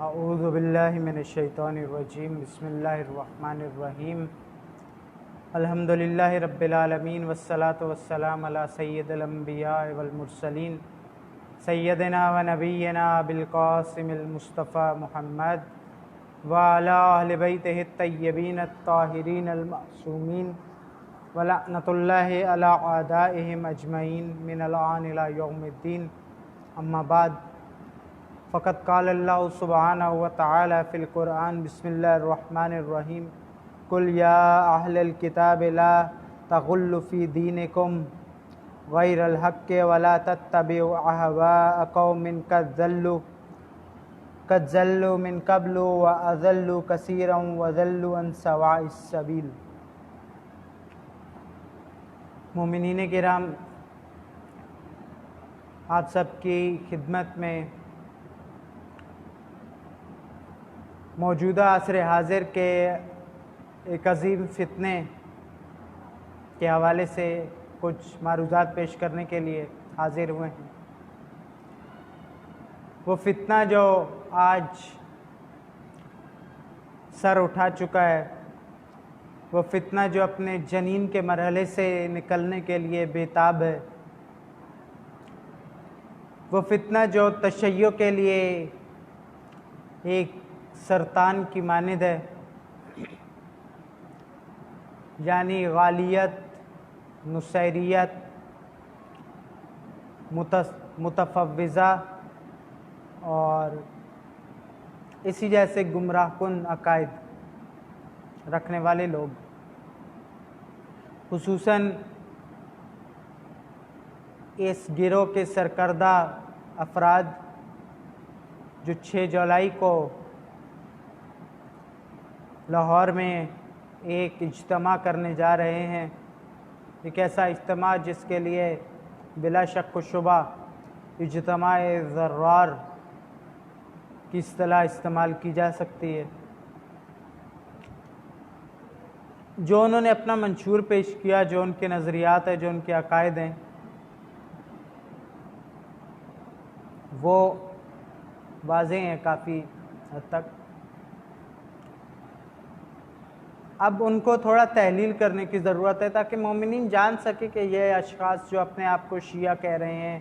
اعوذ باللہ من الشیطان الرجیم بسم اللہ الرحمن الرحیم الحمدللہ رب العالمین والصلاة والسلام علی سید الانبیاء والمرسلین سیدنا و نبینا بالقاسم المصطفیٰ محمد وعلی اہل بیتہ الطیبین الطاہرین المعصومین ولعنۃ اللہ علی اعدائہم اجمعین من الآن الی یوم الدین اما بعد فقط قال اللہ سبحانہ وتعالی فی القرآن بسم اللہ الرحمن الرحیم قل یا اہل الکتاب لا تغلوا فی دینکم غیر الحق ولا تتبعوا اہواء قوم قد ضلوا من قبل واضلوا کثیرا وضلوا عن سواء السبیل۔ مومنین کرام، آپ سب کی خدمت میں موجودہ عصر حاضر کے ایک عظیم فتنے کے حوالے سے کچھ معروضات پیش کرنے کے لیے حاضر ہوئے ہیں۔ وہ فتنہ جو آج سر اٹھا چکا ہے، وہ فتنہ جو اپنے جنین کے مرحلے سے نکلنے کے لیے بےتاب ہے، وہ فتنہ جو تشیع کے لیے ایک سرطان کی مانند ہے، یعنی غالیت، نصیریت، متفوضہ اور اسی جیسے گمراہ کن عقائد رکھنے والے لوگ، خصوصاً اس گروہ کے سرکردہ افراد جو 6 جولائی کو لاہور میں ایک اجتماع کرنے جا رہے ہیں، ایک ایسا اجتماع جس کے لیے بلا شک و شبہ اجتماع ضرار کی اصطلاح استعمال کی جا سکتی ہے۔ جو انہوں نے اپنا منشور پیش کیا، جو ان کے نظریات ہیں، جو ان کے عقائد ہیں، وہ واضح ہیں کافی حد تک۔ اب ان کو تھوڑا تحلیل کرنے کی ضرورت ہے تاکہ مومنین جان سکے کہ یہ اشخاص جو اپنے آپ کو شیعہ کہہ رہے ہیں،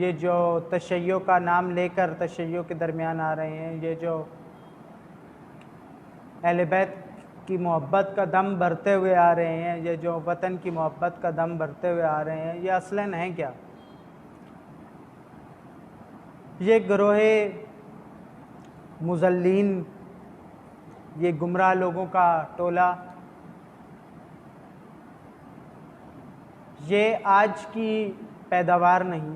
یہ جو تشیع کا نام لے کر تشیع کے درمیان آ رہے ہیں، یہ جو اہل بیت کی محبت کا دم بھرتے ہوئے آ رہے ہیں، یہ جو وطن کی محبت کا دم بھرتے ہوئے آ رہے ہیں، یہ اصلاً ہیں کیا؟ یہ گروہ مضلین، یہ گمراہ لوگوں کا ٹولہ، یہ آج کی پیداوار نہیں۔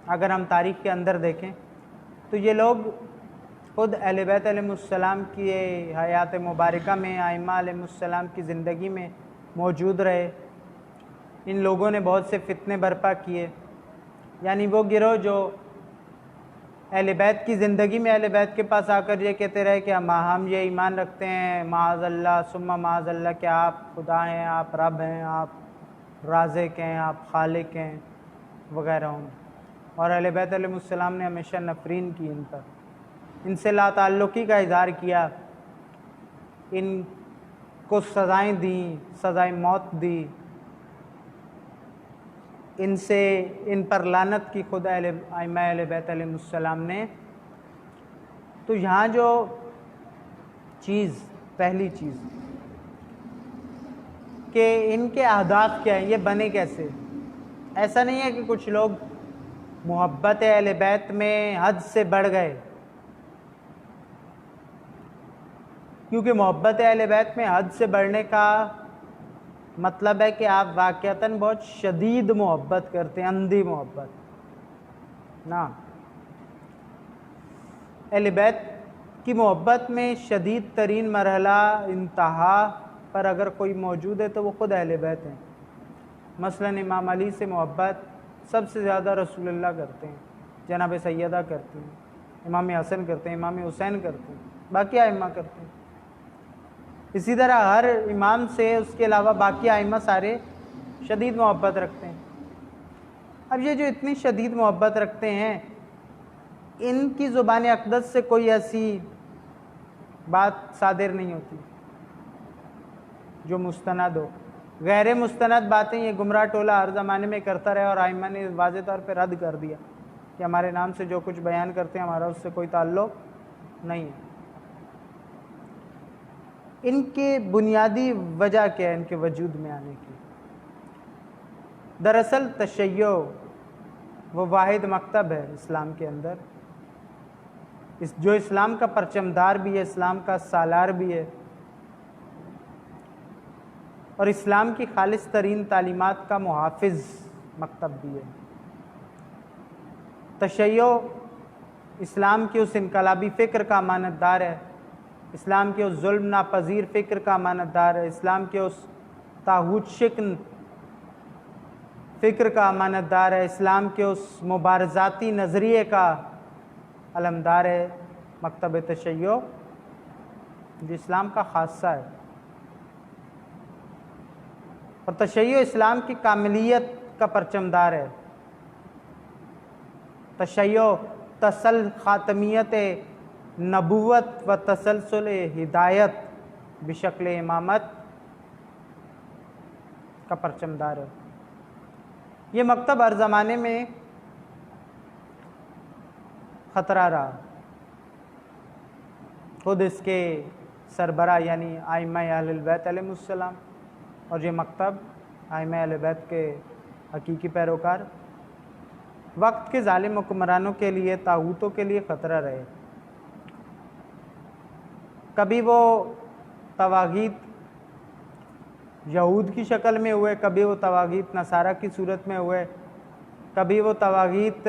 اگر ہم تاریخ کے اندر دیکھیں تو یہ لوگ خود اہل بیت علیہ السلام کی حیات مبارکہ میں، ائمہ علیہ السلام کی زندگی میں موجود رہے۔ ان لوگوں نے بہت سے فتنے برپا کیے، یعنی وہ گروہ جو اہل بیت کی زندگی میں اہل بیت کے پاس آ کر یہ کہتے رہے کہ ہم یہ ایمان رکھتے ہیں، معاذ اللہ ثم معاذ اللہ، کہ آپ خدا ہیں، آپ رب ہیں، آپ رازق ہیں، آپ خالق ہیں وغیرہ۔ اور اہل بیت علیہ السلام نے ہمیشہ نفرین کی ان پر، ان سے لا تعلقی کا اظہار کیا، ان کو سزائیں دیں، سزائے موت دی، ان پر لعنت کی خود ائمہ اہل بیت علیہ السلام نے۔ تو یہاں جو پہلی چیز کہ ان کے اہداف کیا ہیں، یہ بنے کیسے؟ ایسا نہیں ہے کہ کچھ لوگ محبت اہل بیت میں حد سے بڑھ گئے، کیونکہ محبت اہل بیت میں حد سے بڑھنے کا مطلب ہے کہ آپ واقعتاً بہت شدید محبت کرتے ہیں، اندھی محبت نا۔ اہل بیت کی محبت میں شدید ترین مرحلہ انتہا پر اگر کوئی موجود ہے تو وہ خود اہل بیت ہیں۔ مثلاً امام علی سے محبت سب سے زیادہ رسول اللہ کرتے ہیں، جناب سیدہ کرتے ہیں، امام حسن کرتے ہیں، امام حسین کرتے ہیں، باقی ائمہ کرتے ہیں۔ اسی طرح ہر امام سے اس کے علاوہ باقی ائمہ سارے شدید محبت رکھتے ہیں۔ اب یہ جو اتنی شدید محبت رکھتے ہیں، ان کی زبان اقدس سے کوئی ایسی بات صادر نہیں ہوتی جو مستند ہو. غیر مستند باتیں یہ گمراہ ٹولہ ہر زمانے میں کرتا رہا، اور ائمہ نے واضح طور پہ رد کر دیا کہ ہمارے نام سے جو کچھ بیان کرتے ہیں ہمارا اس سے کوئی تعلق نہیں ہے. ان کی بنیادی وجہ کیا ہے ان کے وجود میں آنے کی؟ دراصل تشیع وہ واحد مکتب ہے اسلام کے اندر جو اسلام کا پرچمدار بھی ہے، اسلام کا سالار بھی ہے، اور اسلام کی خالص ترین تعلیمات کا محافظ مکتب بھی ہے. تشیع اسلام کی اس انقلابی فکر کا امانت دار ہے، اسلام کے اس ظلم ناپذیر فکر کا امانت دار ہے، اسلام کے اس طاغوت شکن فکر کا امانت دار ہے، اسلام کے اس مبارزاتی نظریے کا علمدار ہے مکتب تشیع جو اسلام کا خاصہ ہے. اور تشیع اسلام کی کاملیت کا پرچمدار ہے. تشیع خاتمیت نبوت و تسلسل ہدایت بشکل امامت کا پرچمدار ہے. یہ مکتب ہر زمانے میں خطرہ رہا. خود اس کے سربراہ یعنی ائمہ اہل البیت علیہم السلام اور یہ مکتب ائمہ اہل بیت کے حقیقی پیروکار وقت کے ظالم حکمرانوں کے لیے، طاغوتوں کے لیے خطرہ رہے. کبھی وہ طواغیت یہود کی شکل میں ہوئے، کبھی وہ طواغیت نصارہ کی صورت میں ہوئے، کبھی وہ طواغیت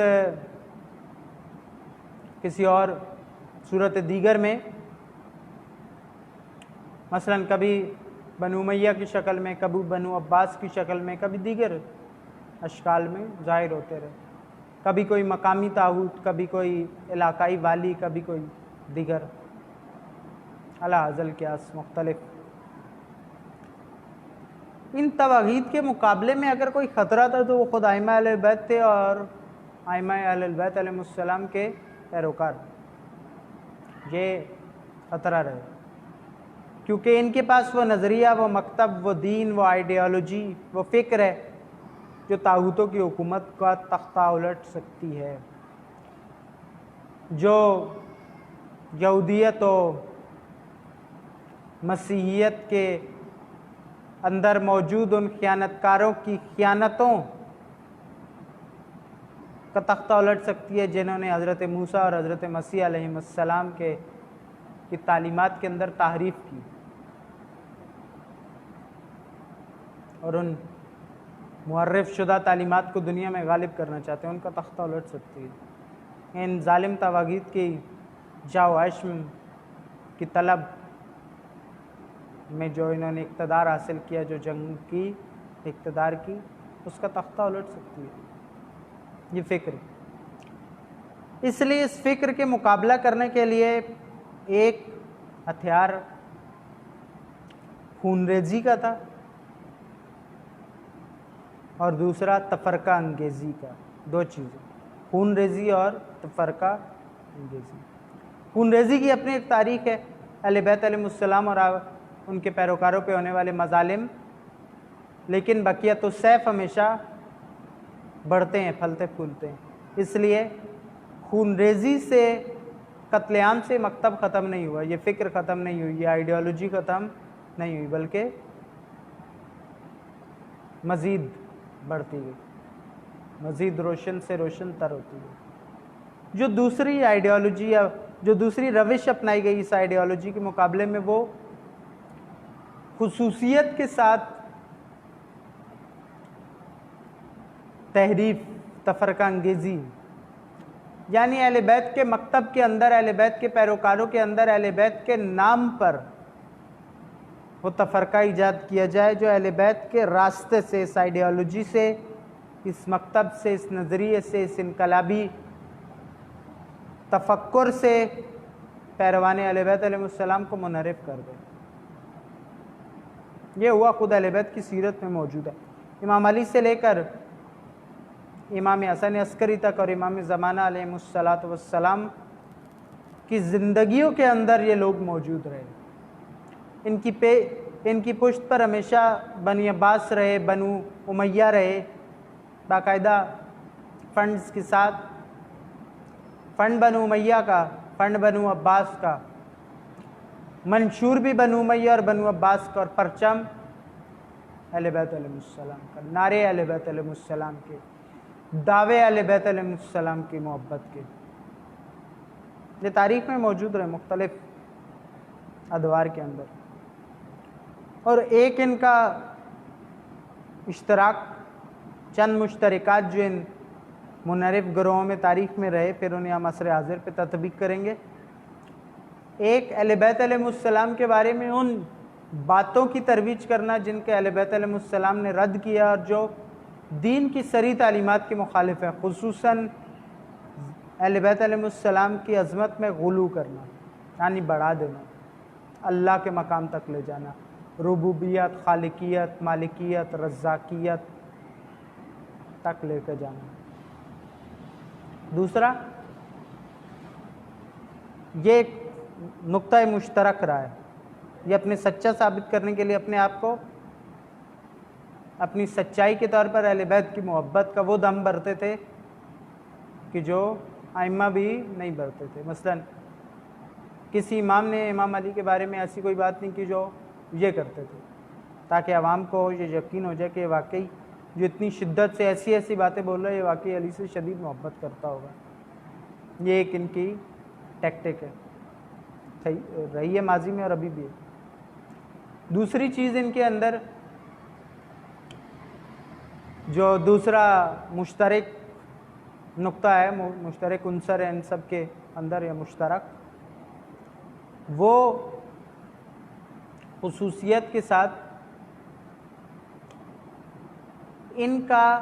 کسی اور صورت دیگر میں، مثلا کبھی بنو امیہ کی شکل میں، کبھی بنو عباس کی شکل میں، کبھی دیگر اشکال میں ظاہر ہوتے رہے. کبھی کوئی مقامی طاغوت، کبھی کوئی علاقائی والی، کبھی کوئی دیگر اعلی ازل قیاس مختلف. ان طواغیت کے مقابلے میں اگر کوئی خطرہ تھا تو وہ خود ائمہ اہل بیت تھے اور ائمہ اہل بیت علیہم السلام کے پیروکار. یہ خطرہ رہے کیونکہ ان کے پاس وہ نظریہ، وہ مکتب، وہ دین، وہ آئیڈیالوجی، وہ فکر ہے جو طاغوتوں کی حکومت کا تختہ الٹ سکتی ہے، جو یہودیت و مسیحیت کے اندر موجود ان خیانت کاروں کی خیانتوں کا تختہ الٹ سکتی ہے جنہوں نے حضرت موسیٰ اور حضرت مسیح علیہ السلام کی تعلیمات کے اندر تحریف کی اور ان محرف شدہ تعلیمات کو دنیا میں غالب کرنا چاہتے ہیں. ان کا تختہ الٹ سکتی ہے. ان ظالم طواغیت کی جاو عشم کی طلب میں جو انہوں نے اقتدار حاصل کیا، جو جنگ کی، اقتدار کی، اس کا تختہ الٹ سکتی ہے یہ فکر. اس لیے اس فکر کے مقابلہ کرنے کے لیے ایک ہتھیار خون ریزی کا تھا اور دوسرا تفرقہ انگیزی کا. دو چیزیں، خون ریزی اور تفرقہ انگیزی. خون ریزی کی اپنی ایک تاریخ ہے، اہل بیت علیہ السلام اور ان کے پیروکاروں پہ ہونے والے مظالم، لیکن بقیت السیف ہمیشہ بڑھتے ہیں، پھلتے پھولتے ہیں. اس لیے خون ریزی سے، قتل عام سے مکتب ختم نہیں ہوا، یہ فکر ختم نہیں ہوئی، یہ آئیڈیالوجی ختم نہیں ہوئی، بلکہ مزید بڑھتی گئی، مزید روشن سے روشن تر ہوتی گئی. جو دوسری آئیڈیالوجی یا جو دوسری روش اپنائی گئی اس آئیڈیالوجی کے مقابلے میں، وہ خصوصیت کے ساتھ تحریف، تفرقہ انگیزی، یعنی اہل بیت کے مکتب کے اندر، اہل بیت کے پیروکاروں کے اندر اہل بیت کے نام پر وہ تفرقہ ایجاد کیا جائے جو اہل بیت کے راستے سے، اس آئیڈیالوجی سے، اس مکتب سے، اس نظریے سے، اس انقلابی تفکر سے پیروان اہل بیت علیہ السلام کو منحرف کر دے. یہ ہوا خود اہل بیت کی سیرت میں موجود ہے. امام علی سے لے کر امام حسن عسکری تک اور امام زمانہ علیہ الصلاۃ والسلام کی زندگیوں کے اندر یہ لوگ موجود رہے. ان کی پشت پر ہمیشہ بنی عباس رہے، بنو امیہ رہے، باقاعدہ فنڈز کے ساتھ. فنڈ بنو امیہ کا، فنڈ بنو عباس کا، منشور بھی بنو امیہ اور بنو عباس کا، اور پرچم اہل بیت علیہ السلام کا، نعرے اہل بیت علیہ السلام کے، دعوے اہل بیت علیہ السلام کی محبت کے. یہ تاریخ میں موجود رہے مختلف ادوار کے اندر. اور ایک ان کا اشتراک، چند مشترکات جو ان منحرف گروہوں میں تاریخ میں رہے، پھر انہیں ہم عصر حاضر پہ تطبیق کریں گے. ایک اہل بیت علیہ السلام کے بارے میں ان باتوں کی ترویج کرنا جن کے اہل بیت علیہ السلام نے رد کیا اور جو دین کی صریح تعلیمات کے مخالف ہے، خصوصاً اہل بیت علیہ السلام کی عظمت میں غلو کرنا، یعنی بڑھا دینا، اللہ کے مقام تک لے جانا، ربوبیت، خالقیت، مالکیت، رزاقیت تک لے کے جانا. دوسرا، یہ ایک نقطہ مشترک رہا ہے. یہ اپنے سچا ثابت کرنے کے لیے اپنے آپ کو اپنی سچائی کے طور پر اہل بیت کی محبت کا وہ دم بھرتے تھے کہ جو ائمہ بھی نہیں بھرتے تھے. مثلا کسی امام نے امام علی کے بارے میں ایسی کوئی بات نہیں کی جو یہ کرتے تھے، تاکہ عوام کو یہ یقین ہو جائے کہ واقعی جو اتنی شدت سے ایسی باتیں بول رہا ہے یہ واقعی علی سے شدید محبت کرتا ہوگا. یہ ایک ان کی ٹیکٹک ہے، رہی ہے ماضی میں اور ابھی بھی ہے. دوسری چیز ان کے اندر جو دوسرا مشترک نقطہ ہے، مشترک عنصر ہے ان سب کے اندر یا مشترک، وہ خصوصیت کے ساتھ ان کا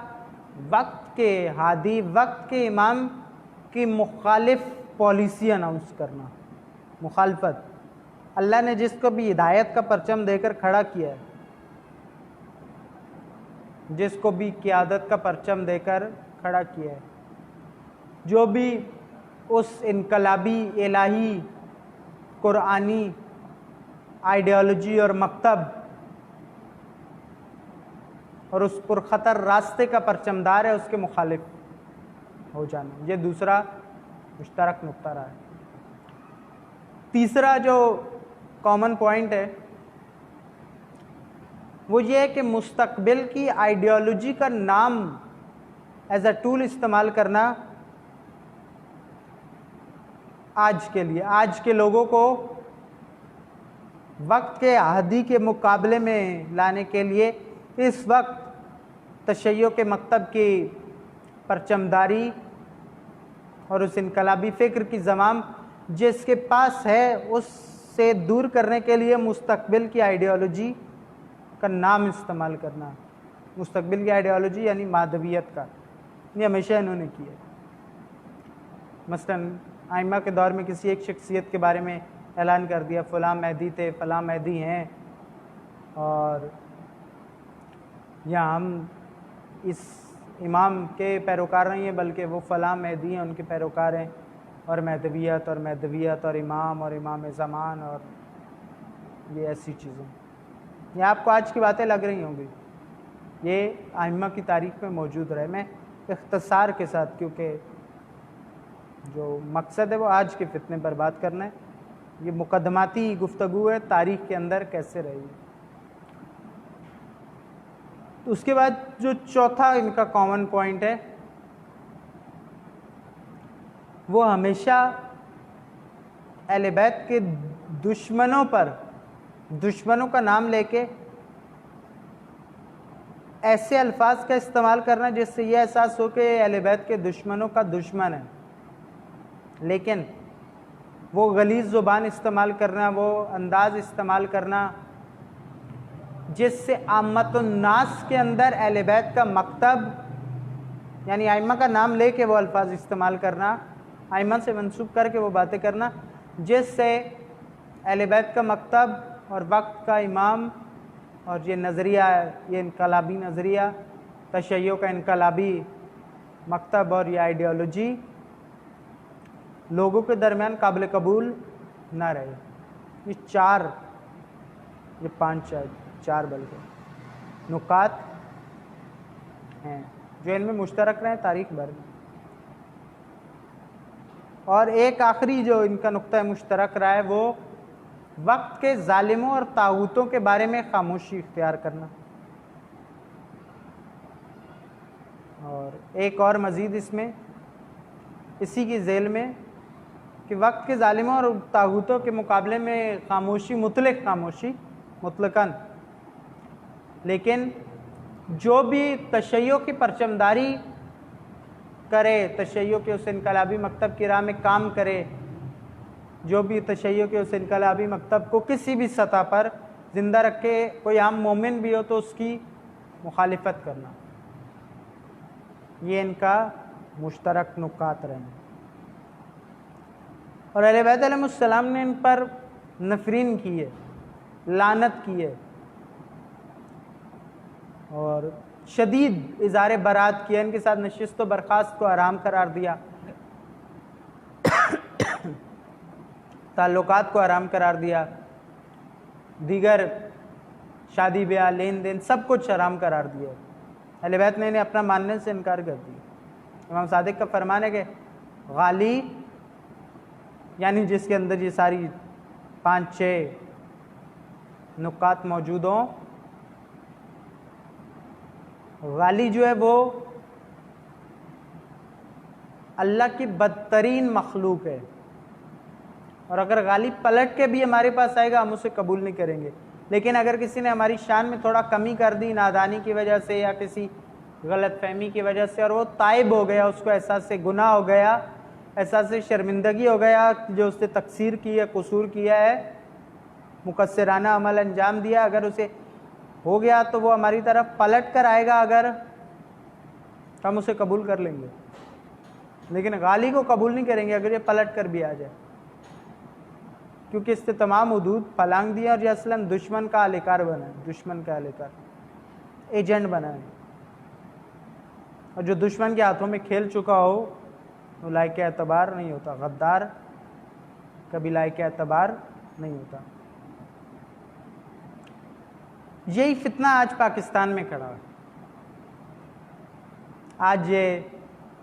وقت کے ہادی، وقت کے امام کی مخالف پالیسی اناؤنس کرنا، مخالفت. اللہ نے جس کو بھی ہدایت کا پرچم دے کر کھڑا کیا ہے، جس کو بھی قیادت کا پرچم دے کر کھڑا کیا ہے، جو بھی اس انقلابی الہی قرآنی آئیڈیالوجی اور مکتب اور اس پرخطر راستے کا پرچمدار ہے، اس کے مخالف ہو جانا، یہ دوسرا مشترک نقطہ رہا ہے. تیسرا جو کامن پوائنٹ ہے وہ یہ ہے کہ مستقبل کی آئیڈیالوجی کا نام ایز اے ٹول استعمال کرنا آج کے لیے، آج کے لوگوں کو وقت کے ہادی کے مقابلے میں لانے کے لیے اس وقت تشیع کے مکتب کی پرچمداری اور اس انقلابی فکر کی زمام جس کے پاس ہے اس سے دور کرنے کے لیے مستقبل کی آئیڈیالوجی کا نام استعمال کرنا. مستقبل کی آئیڈیالوجی یعنی مادویت کا، یہ ہمیشہ انہوں نے کیا. مثلاً ائمہ کے دور میں کسی ایک شخصیت کے بارے میں اعلان کر دیا فلاں مہدی تھے، فلاں مہدی ہیں، اور یا ہم اس امام کے پیروکار نہیں ہیں بلکہ وہ فلاں مہدی ہیں ان کے پیروکار ہیں، اور مہدویت اور امام زمان اور یہ ایسی چیزیں. یہ آپ کو آج کی باتیں لگ رہی ہوں گی، یہ ائمہ کی تاریخ میں موجود رہے. میں اختصار کے ساتھ، کیونکہ جو مقصد ہے وہ آج کے فتنے پر بات کرنا ہے، یہ مقدماتی گفتگو ہے تاریخ کے اندر کیسے رہی. تو اس کے بعد جو چوتھا ان کا کامن پوائنٹ ہے وہ ہمیشہ اہل بیت کے دشمنوں کا نام لے کے ایسے الفاظ کا استعمال کرنا جس سے یہ احساس ہو کہ اہل بیت کے دشمنوں کا دشمن ہے، لیکن وہ غلیظ زبان استعمال کرنا، وہ انداز استعمال کرنا جس سے عامت الناس کے اندر اہل بیت کا مکتب یعنی ائمہ کا نام لے کے وہ الفاظ استعمال کرنا، ائمہ سے منسوب کر کے وہ باتیں کرنا جس سے اہل بیت کا مکتب اور وقت کا امام اور یہ نظریہ، یہ انقلابی نظریہ، تشیع کا انقلابی مکتب اور یہ آئیڈیالوجی لوگوں کے درمیان قابل قبول نہ رہے. یہ چار بلکہ نکات ہیں جو ان میں مشترک رہے تاریخ بھر میں. اور ایک آخری جو ان کا نقطہ مشترک رہا ہے وہ وقت کے ظالموں اور طاغوتوں کے بارے میں خاموشی اختیار کرنا. اور ایک اور مزید اس میں اسی کی ذیل میں کہ وقت کے ظالموں اور طاغوتوں کے مقابلے میں خاموشی، مطلق خاموشی مطلقاً، لیکن جو بھی تشیع کی پرچمداری کرے، تشیع کے اس انقلابی مکتب کی راہ میں کام کرے، جو بھی تشیع کے اس انقلابی مکتب کو کسی بھی سطح پر زندہ رکھے، کوئی عام مومن بھی ہو تو اس کی مخالفت کرنا، یہ ان کا مشترک نکات رہے. اور اہل بیت علیہ السلام نے ان پر نفرین کی ہے، لعنت کی ہے اور شدید اظہار برات کیا، ان کے ساتھ نشست و برخاست کو حرام قرار دیا، تعلقات کو حرام قرار دیا، دیگر شادی بیاہ، لین دین، سب کچھ حرام قرار دیا. اہل بیت نے انہیں اپنا ماننے سے انکار کر دیا. امام صادق کا فرمان ہے کہ غالی یعنی جس کے اندر یہ ساری 5-6 نکات موجود ہوں، غالی جو ہے وہ اللہ کی بدترین مخلوق ہے، اور اگر غالی پلٹ کے بھی ہمارے پاس آئے گا ہم اسے قبول نہیں کریں گے. لیکن اگر کسی نے ہماری شان میں تھوڑا کمی کر دی نادانی کی وجہ سے یا کسی غلط فہمی کی وجہ سے، اور وہ تائب ہو گیا، اس کو احساس گناہ ہو گیا، احساس شرمندگی ہو گیا جو اس نے تقصیر کی ہے، قصور کیا ہے، مقصرانہ عمل انجام دیا، اگر اسے ہو گیا تو وہ ہماری طرف پلٹ کر آئے گا، اگر ہم اسے قبول کر لیں گے. لیکن غالی کو قبول نہیں کریں گے اگر یہ پلٹ کر بھی آ جائے، کیونکہ اس نے تمام حدود پھلانگ دیا اور یہ اصلاً دشمن کا اہلکار بنا ہے، دشمن کا اہلکار، ایجنٹ بنا ہے. اور جو دشمن کے ہاتھوں میں کھیل چکا ہو وہ لائق اعتبار نہیں ہوتا، غدار کبھی لائق اعتبار نہیں ہوتا. یہی فتنہ آج پاکستان میں کھڑا ہے. آج یہ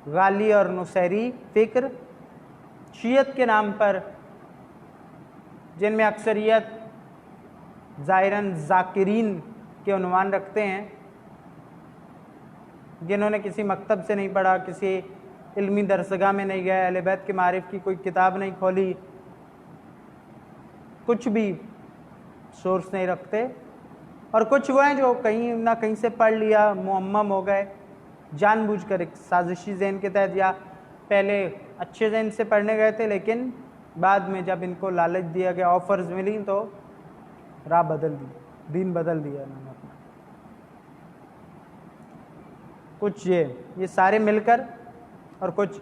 غالی اور نصیری فکر شیعت کے نام پر، جن میں اکثریت ظاہراً ذاکرین کے عنوان رکھتے ہیں، جنہوں نے کسی مکتب سے نہیں پڑھا، کسی علمی درسگاہ میں نہیں گئے، اہل بیت کے معارف کی کوئی کتاب نہیں کھولی، کچھ بھی سورس نہیں رکھتے، اور کچھ وہ ہیں جو کہیں نہ کہیں سے پڑھ لیا، معمم ہو گئے، جان بوجھ کر ایک سازشی ذہن کے تحت، یا پہلے اچھے ذہن سے پڑھنے گئے تھے لیکن بعد میں جب ان کو لالچ دیا گیا، آفرز ملی تو راہ بدل دی، دین بدل دیا انہوں نے اپنا. کچھ یہ سارے مل کر، اور کچھ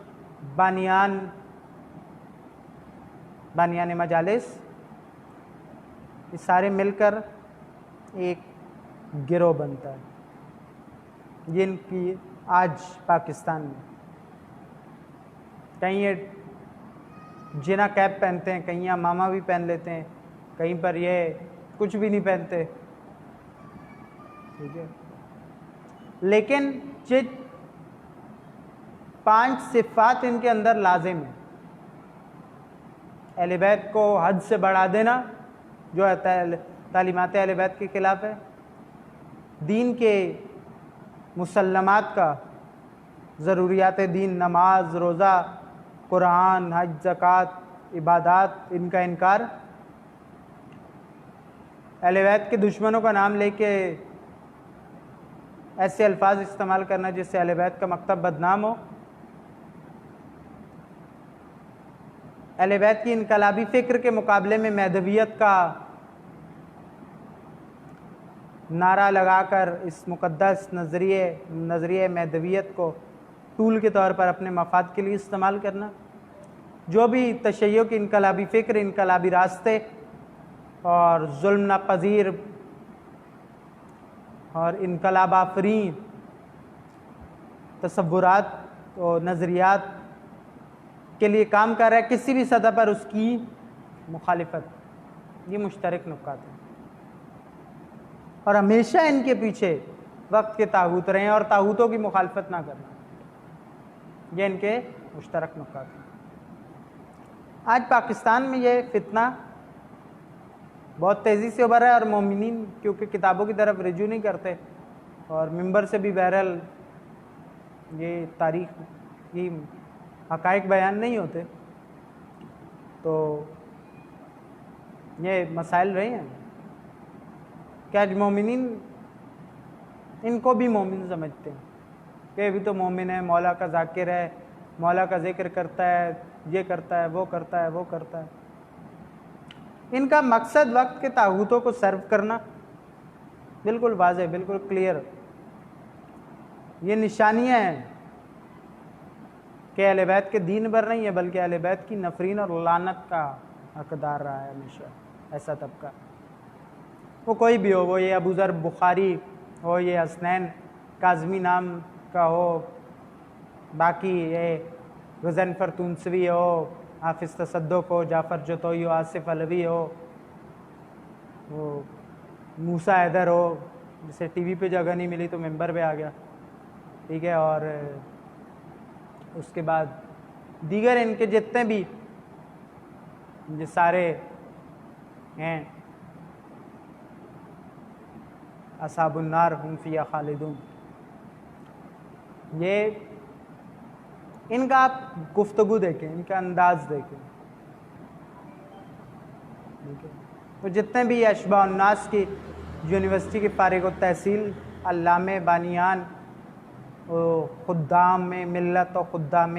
بانیان مجالس، یہ سارے مل کر ایک گروہ بنتا ہے جن کی آج پاکستان میں کہیں یہ جنا کیپ پہنتے ہیں، کہیں امامہ بھی پہن لیتے ہیں، کہیں پر یہ کچھ بھی نہیں پہنتے، ٹھیک ہے. لیکن یہ 5 صفات ان کے اندر لازم ہیں. اہل بیت کو حد سے بڑھا دینا جو ہے تعلیمات اہل بیت کے خلاف ہے، دین کے مسلمات کا، ضروریات دین، نماز، روزہ، قرآن، حج، زکوٰۃ، عبادات، ان کا انکار، اہل بیت کے دشمنوں کا نام لے کے ایسے الفاظ استعمال کرنا جس سے اہل بیت کا مکتب بدنام ہو، اہل بیت کی انقلابی فکر کے مقابلے میں مہدویت کا نعرہ لگا کر اس مقدس نظریے مہدویت کو ٹول کے طور پر اپنے مفاد کے لیے استعمال کرنا. جو بھی تشیع کی انقلابی فکر، انقلابی راستے اور ظلم ناپذیر اور انقلاب آفرین تصورات تو نظریات کے لیے کام کر رہا ہے، کسی بھی سطح پر اس کی مخالفت، یہ مشترک نکات ہیں، اور ہمیشہ ان کے پیچھے وقت کے طاغوت رہے ہیں اور طاغوتوں کی مخالفت نہ کرنا، یہ ان کے مشترک نکات ہیں۔ آج پاکستان میں یہ فتنہ بہت تیزی سے ابھر رہا ہے، اور مومنین کیونکہ کتابوں کی طرف رجوع نہیں کرتے اور ممبر سے بھی بہرحال یہ تاریخ کی حقائق بیان نہیں ہوتے، تو یہ مسائل رہے ہیں کہ آج مومنین ان کو بھی مومن سمجھتے ہیں کہ ابھی تو مومن ہے، مولا کا ذاکر ہے، مولا کا ذکر کرتا ہے، یہ کرتا ہے، وہ کرتا ہے، وہ کرتا ہے۔ ان کا مقصد وقت کے طاغوتوں کو سرو کرنا، بالکل واضح، بالکل کلیئر۔ یہ نشانیاں ہیں کہ اہل بیت کے دین پر نہیں ہے، بلکہ اہل بیت کی نفرین اور لعنت کا حقدار رہا ہے ہمیشہ ایسا طبقہ، وہ کوئی بھی ہو، وہ یہ ابو ذر بخاری ہو، یہ حسنین کاظمی نام کا ہو، باقی یہ غضنفر تونسوی ہو، حافظ تصدق ہو، جعفر جتوئی ہو، آصف علوی ہو، وہ موسیٰ حیدر ہو جسے ٹی وی پہ جگہ نہیں ملی تو ممبر پہ آ گیا، ٹھیک ہے، اور اس کے بعد دیگر ان کے جتنے بھی یہ سارے ہیں اصحاب النار ہم فیہا خالدون، یہ ان کا آپ گفتگو دیکھیں، ان کا انداز دیکھیں، تو جتنے بھی اشباح الناس کی یونیورسٹی کے فارغ التحصیل علامے بانیان، خدام میں ملت و خدام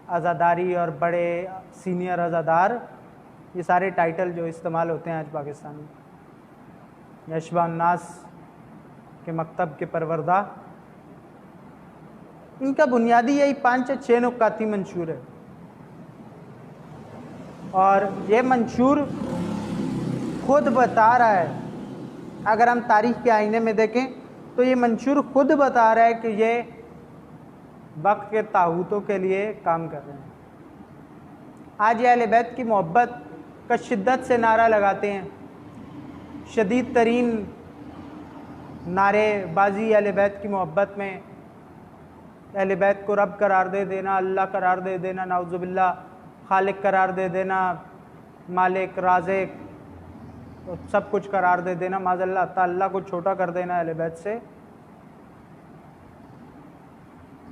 عزاداری اور بڑے سینئر عزادار، یہ سارے ٹائٹل جو استعمال ہوتے ہیں آج پاکستان میں، اشباح الناس کے مکتب کے پروردہ، ان کا بنیادی یہی 5 یا 6 نکاتی منشور ہے، اور یہ منشور خود بتا رہا ہے، اگر ہم تاریخ کے آئینے میں دیکھیں تو یہ منشور خود بتا رہا ہے کہ یہ وقت کے طاغوتوں کے لیے کام کر رہے ہیں۔ آج یہ اہل بیت کی محبت کا شدت سے نعرہ لگاتے ہیں، شدید ترین نعرے بازی اہل بیت کی محبت میں، اہل بیت کو رب قرار دے دینا، اللہ قرار دے دینا، نعوذ باللہ خالق قرار دے دینا، مالک، رازق، سب کچھ قرار دے دینا، معاذ اللہ تعالی اللہ کو چھوٹا کر دینا اہل بیت سے،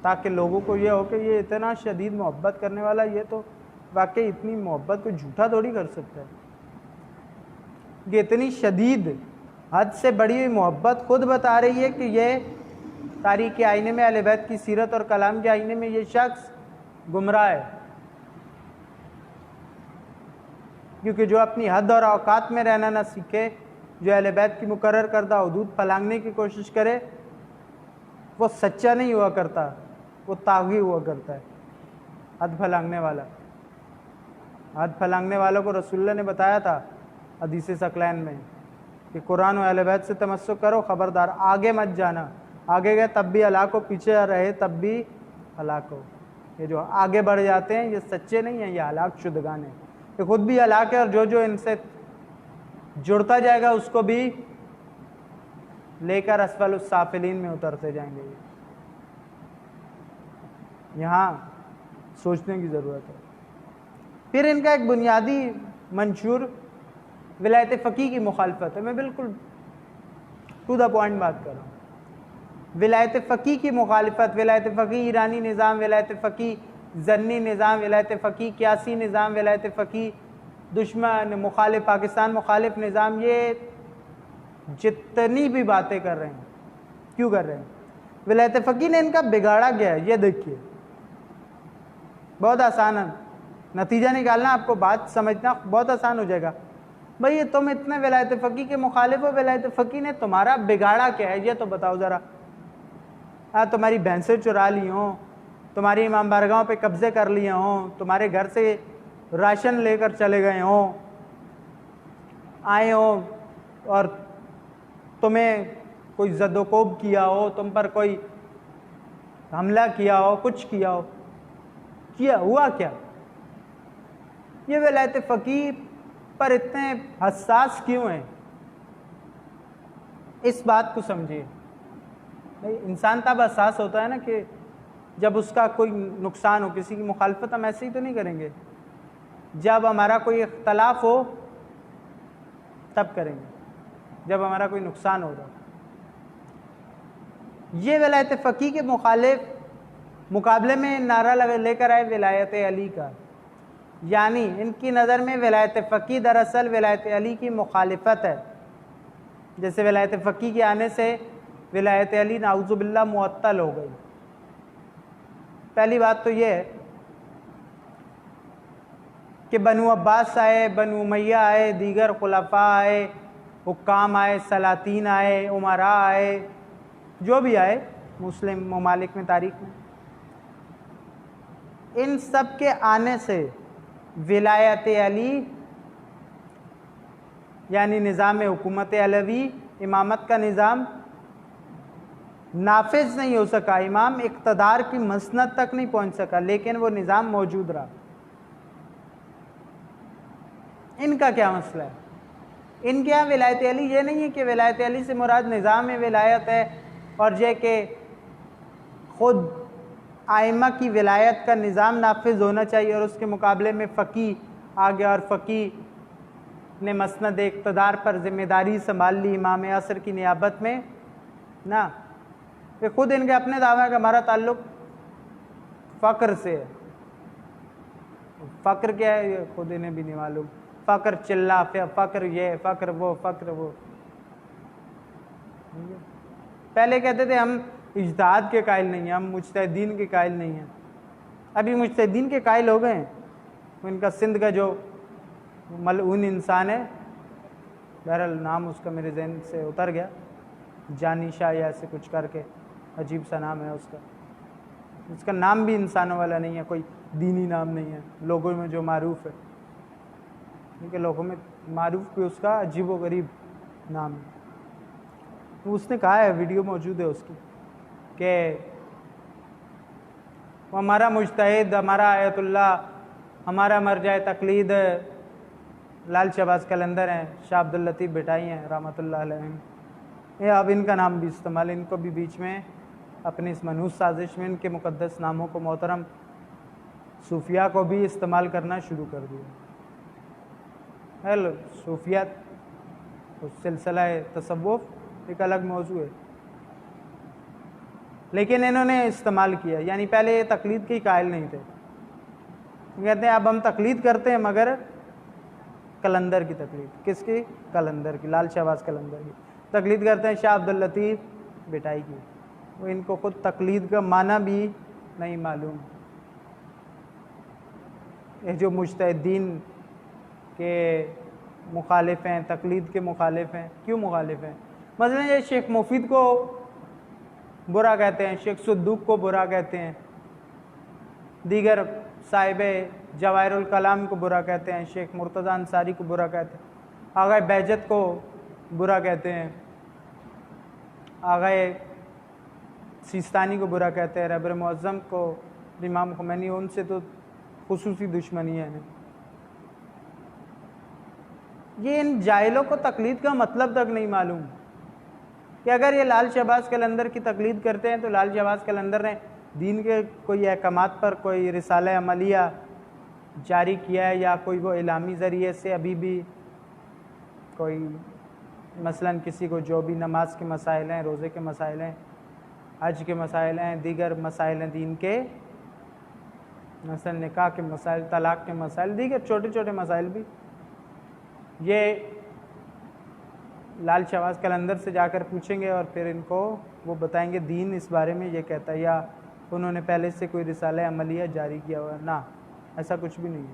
تاکہ لوگوں کو یہ ہو کہ یہ اتنا شدید محبت کرنے والا، یہ تو واقعی اتنی محبت کو جھوٹا تھوڑی کر سکتا ہے، یہ اتنی شدید حد سے بڑی ہوئی محبت خود بتا رہی ہے کہ یہ تاریخ کے آئینے میں، اہل بیت کی سیرت اور کلام کے آئینے میں یہ شخص گمراہ ہے، کیونکہ جو اپنی حد اور اوقات میں رہنا نہ سیکھے، جو اہل بیت کی مقرر کردہ حدود پھلانگنے کی کوشش کرے، وہ سچا نہیں ہوا کرتا، وہ طاغی ہوا کرتا ہے، حد پھلانگنے والا۔ حد پھلانگنے والوں کو رسول اللہ نے بتایا تھا حدیث ثقلین میں کہ قرآن و اہل بیت سے تمسک کرو، خبردار آگے مت جانا، آگے گئے تب بھی ہلاک ہو، پیچھے رہے تب بھی ہلاک ہو۔ یہ جو آگے بڑھ جاتے ہیں یہ سچے نہیں ہیں، یہ ہلاک شدگان ہیں، یہ خود بھی ہلاک ہے، اور جو ان سے جڑتا جائے گا اس کو بھی لے کر اسفل السافلین میں اترتے جائیں گے۔ یہاں سوچنے کی ضرورت ہے۔ پھر ان کا ایک بنیادی منشور ولایت فقیہ کی مخالفت ہے، میں بالکل ٹو دا پوائنٹ بات کر رہا ہوں۔ ولایت فقیہ کی مخالفت، ولایت فقیہ ایرانی نظام، ولایت فقیہ زنی نظام، ولایت فقیہ قیاسی نظام، ولایت فقیہ دشمن مخالف، پاکستان مخالف نظام، یہ جتنی بھی باتیں کر رہے ہیں کیوں کر رہے ہیں؟ ولایت فقیہ نے ان کا بگاڑا گیا ہے، یہ دیکھیے، بہت آسان ہے نتیجہ نکالنا، آپ کو بات سمجھنا بہت آسان ہو جائے گا۔ بھئی تم اتنے ولایت فقیہ کے مخالف ہو، ولایت فقیہ نے تمہارا بگاڑا کیا ہے یہ تو بتاؤ ذرا۔ تمہاری بھینسیں چرا لی ہوں، تمہاری امام بارگاہوں پہ قبضے کر لیے ہوں، تمہارے گھر سے راشن لے کر چلے گئے ہوں، آئے ہوں اور تمہیں کوئی زد و کوب کیا ہو، تم پر کوئی حملہ کیا ہو، کچھ کیا ہو، کیا ہوا کیا؟ یہ ولایت فقیہ پر اتنے حساس کیوں ہیں؟ اس بات کو سمجھیے. انسان تب حساس ہوتا ہے نا کہ جب اس کا کوئی نقصان ہو. کسی کی مخالفت ہم ایسے ہی تو نہیں کریں گے. جب ہمارا کوئی اختلاف ہو تب کریں گے، جب ہمارا کوئی نقصان ہو رہا. یہ ولایت فقیہ کے مقابلے میں نعرہ لے کر آئے ولایت علی کا. یعنی ان کی نظر میں ولایت فقیہ دراصل ولایت علی کی مخالفت ہے. جیسے ولایت فقیہ کے آنے سے ولایت علی نعوذ باللہ معطل ہو گئی. پہلی بات تو یہ ہے کہ بنو عباس آئے، بنو امیہ آئے، دیگر خلفاء آئے، حکام آئے، سلاطین آئے، امراء آئے، جو بھی آئے مسلم ممالک میں تاریخ میں، ان سب کے آنے سے ولایت علی یعنی نظام حکومت علوی، امامت کا نظام نافذ نہیں ہو سکا. امام اقتدار کی مسند تک نہیں پہنچ سکا، لیکن وہ نظام موجود رہا. ان کا کیا مسئلہ ہے؟ ان کے یہاں ولایت علی یہ نہیں ہے کہ ولایت علی سے مراد نظام ولایت ہے اور یہ کہ خود ائمہ کی ولایت کا نظام نافذ ہونا چاہیے اور اس کے مقابلے میں فقیہ آ گیا اور فقیہ نے مسند اقتدار پر ذمہ داری سنبھال لی امام عصر کی نیابت میں. نہ، کہ خود ان کے اپنے دعویٰ کہ ہمارا تعلق فقر سے ہے. فقر کیا ہے یہ خود انہیں بھی نہیں معلوم. فقر چلا، فقر یہ، فقر وہ، فقر وہ. پہلے کہتے تھے ہم اجتہاد کے قائل نہیں ہیں، ہم مجتہدین کے قائل نہیں ہیں. ابھی مجتہدین کے قائل ہو گئے ہیں. ان کا سندھ کا جو ملعون انسان ہے، بہرحال نام اس کا میرے ذہن سے اتر گیا، جانی شاہ یا ایسے کچھ کر کے عجیب سا نام ہے اس کا. اس کا نام بھی انسانوں والا نہیں ہے، کوئی دینی نام نہیں ہے لوگوں میں جو معروف ہے، کیونکہ لوگوں میں معروف بھی اس کا عجیب و غریب نام ہے. اس نے کہا ہے، ویڈیو موجود ہے اس کی، کہ وہ ہمارا مجتہد، ہمارا آیت اللہ، ہمارا مرجع تقلید لال شہباز قلندر ہیں، شاہ عبداللطیف بھٹائی ہیں رحمۃ اللہ علیہ. یہ اب ان کا نام بھی استعمال، ان کو بھی بیچ میں اپنی اس منحوس سازش میں ان کے مقدس ناموں کو محترم صوفیہ کو بھی استعمال کرنا شروع کر دیا. صوفیات سلسلہ تصوف ایک الگ موضوع ہے، لیکن انہوں نے استعمال کیا. یعنی پہلے یہ تقلید کے قائل نہیں تھے. کہتے ہیں اب ہم تقلید کرتے ہیں مگر قلندر کی تقلید. کس کی؟ قلندر کی، لال شہباز قلندر کی تقلید کرتے ہیں، شاہ عبداللطیف بھٹائی کی. وہ ان کو خود تقلید کا معنی بھی نہیں معلوم. یہ جو مجتہدین کے مخالف ہیں، تقلید کے مخالف ہیں. کیوں مخالف ہیں؟ مثلا یہ شیخ مفید کو برا کہتے ہیں، شیخ صدوق کو برا کہتے ہیں، دیگر صاحب جواہر الکلام کو برا کہتے ہیں، شیخ مرتضیٰ انصاری کو برا کہتے ہیں، آغا بہجت کو برا کہتے ہیں، آغا سیستانی کو برا کہتے ہیں، رہبر معظم کو، امام خمینی، ان سے تو خصوصی دشمنی ہے. یہ ان جاہلوں کو تقلید کا مطلب تک نہیں معلوم کہ اگر یہ لال شہباز قلندر کی تقلید کرتے ہیں تو لال شہباز قلندر نے دین کے کوئی احکامات پر کوئی رسالہ عملیہ جاری کیا ہے، یا کوئی وہ اعلامی ذریعے سے ابھی بھی کوئی مثلا کسی کو جو بھی نماز کے مسائل ہیں، روزے کے مسائل ہیں، حج کے مسائل ہیں، دیگر مسائل ہیں دین کے، مثلا نکاح کے مسائل، طلاق کے مسائل، دیگر چھوٹے چھوٹے مسائل بھی، یہ لال شہباز قلندر سے جا کر پوچھیں گے اور پھر ان کو وہ بتائیں گے دین اس بارے میں یہ کہتا ہے، یا انہوں نے پہلے سے کوئی رسالہ عملیہ جاری کیا ہوا. نہ، ایسا کچھ بھی نہیں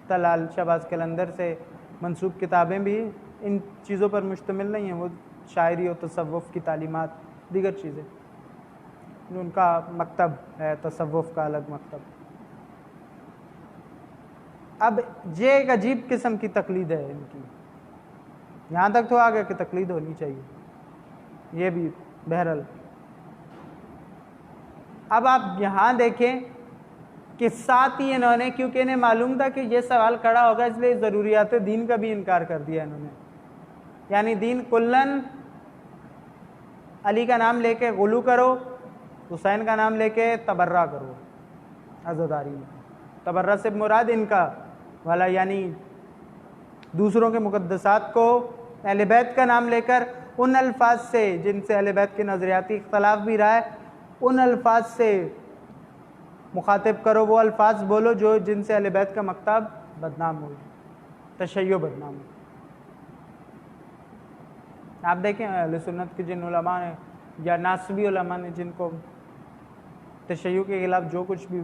ہے. لال شہباز قلندر سے منسوب کتابیں بھی ان چیزوں پر مشتمل نہیں ہیں. وہ شاعری و تصوف کی تعلیمات، دیگر چیزیں، ان کا مکتب ہے تصوف کا الگ مکتب. اب یہ ایک عجیب قسم کی تقلید ہے ان کی. یہاں تک تو آ گیا کہ تقلید ہونی چاہیے. یہ بھی بہرحال اب آپ یہاں دیکھیں کہ ساتھ ہی انہوں نے، کیونکہ انہیں معلوم تھا کہ یہ سوال کھڑا ہوگا، اس لیے ضروریات دین کا بھی انکار کر دیا انہوں نے. یعنی دین کلن علی کا نام لے کے غلو کرو، حسین کا نام لے کے تبرہ کرو، عزاداری میں. تبرہ سے مراد ان کا والا، یعنی دوسروں کے مقدسات کو اہل بیت کا نام لے کر ان الفاظ سے جن سے اہل بیت کے نظریاتی اختلاف بھی رہا ہے، ان الفاظ سے مخاطب کرو، وہ الفاظ بولو جو جن سے اہل بیت کا مکتب بدنام ہو، تشیع بدنام ہو. آپ دیکھیں اہل سنت کے جن علماء نے یا ناصبی علماء نے جن کو تشیع کے خلاف جو کچھ بھی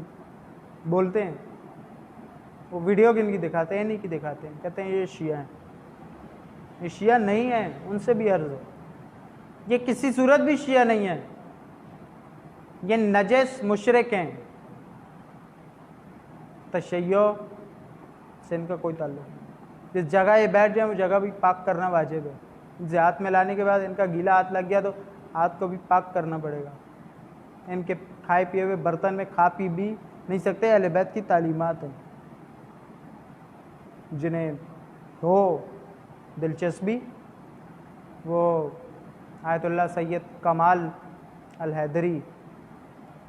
بولتے ہیں، وہ ویڈیو کن کی دکھاتے ہیں، نہیں کی دکھاتے ہیں، کہتے ہیں یہ شیعہ ہیں. یہ شیعہ نہیں ہیں، ان سے بھی عرض ہے، یہ کسی صورت بھی شیعہ نہیں ہے، یہ نجس مشرک ہیں. تشیع سے ان کا کوئی تعلق نہیں. جس جگہ یہ بیٹھ جائیں وہ جگہ بھی پاک کرنا واجب ہے. ان سے ہاتھ میں لانے کے بعد ان کا گیلا ہاتھ لگ گیا تو ہاتھ کو بھی پاک کرنا پڑے گا. ان کے کھائے پیے ہوئے برتن میں کھا پی بھی نہیں سکتے. اہل بیت کی تعلیمات ہیں، جنہیں ہو دلچسپی وہ آیت اللہ سید کمال الحیدری